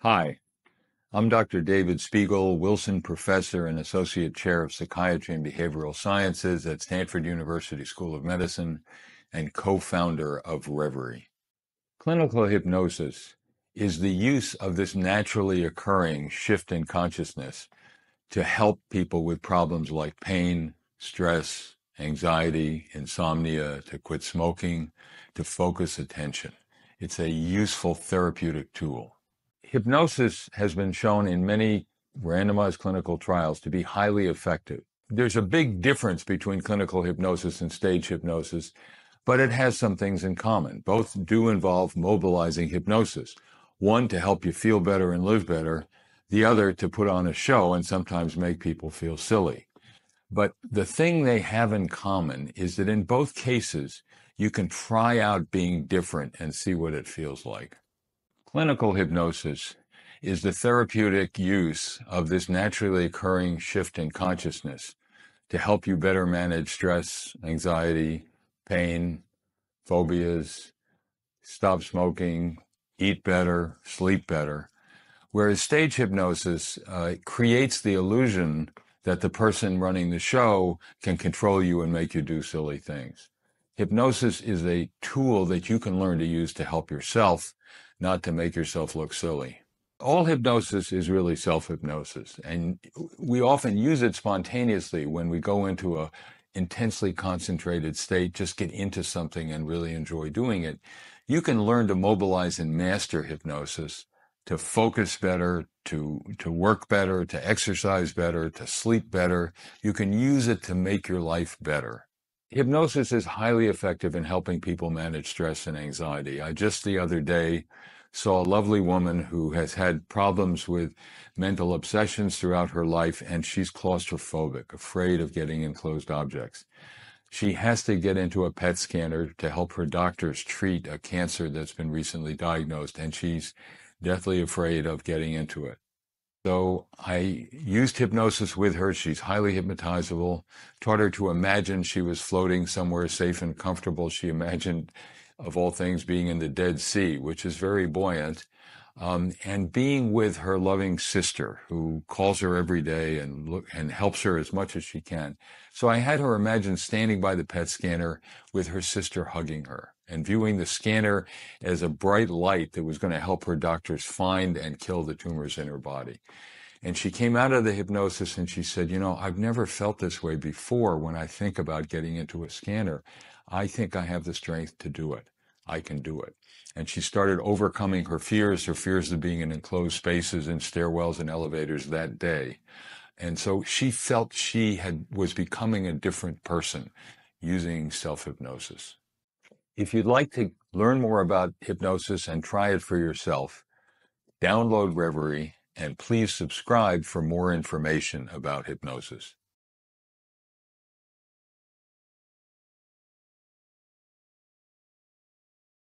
Hi, I'm Dr. David Spiegel, Wilson Professor and Associate Chair of Psychiatry and Behavioral Sciences at Stanford University School of Medicine and co-founder of Reverie. Clinical hypnosis is the use of this naturally occurring shift in consciousness to help people with problems like pain, stress, anxiety, insomnia, to quit smoking, to focus attention. It's a useful therapeutic tool. Hypnosis has been shown in many randomized clinical trials to be highly effective. There's a big difference between clinical hypnosis and stage hypnosis, but it has some things in common. Both do involve mobilizing hypnosis. One to help you feel better and live better, the other to put on a show and sometimes make people feel silly. But the thing they have in common is that in both cases, you can try out being different and see what it feels like. Clinical hypnosis is the therapeutic use of this naturally occurring shift in consciousness to help you better manage stress, anxiety, pain, phobias, stop smoking, eat better, sleep better. Whereas stage hypnosis creates the illusion that the person running the show can control you and make you do silly things. Hypnosis is a tool that you can learn to use to help yourself, not to make yourself look silly. All hypnosis is really self-hypnosis, and we often use it spontaneously when we go into a intensely concentrated state, just get into something and really enjoy doing it. You can learn to mobilize and master hypnosis to focus better, to work better, to exercise better, to sleep better. You can use it to make your life better. Hypnosis is highly effective in helping people manage stress and anxiety. I just the other day saw a lovely woman who has had problems with mental obsessions throughout her life, and she's claustrophobic, afraid of getting in closed objects. She has to get into a PET scanner to help her doctors treat a cancer that's been recently diagnosed, and she's deathly afraid of getting into it. So I used hypnosis with her. She's highly hypnotizable, taught her to imagine she was floating somewhere safe and comfortable. She imagined, of all things, being in the Dead Sea, which is very buoyant, and being with her loving sister, who calls her every day and helps her as much as she can. So I had her imagine standing by the PET scanner with her sister hugging her and viewing the scanner as a bright light that was going to help her doctors find and kill the tumors in her body. And she came out of the hypnosis and she said, I've never felt this way before when I think about getting into a scanner. I think I have the strength to do it. I can do it. And she started overcoming her fears of being in enclosed spaces and stairwells and elevators that day. And so she felt she was becoming a different person using self-hypnosis. If you'd like to learn more about hypnosis and try it for yourself, download Reverie and please subscribe for more information about hypnosis.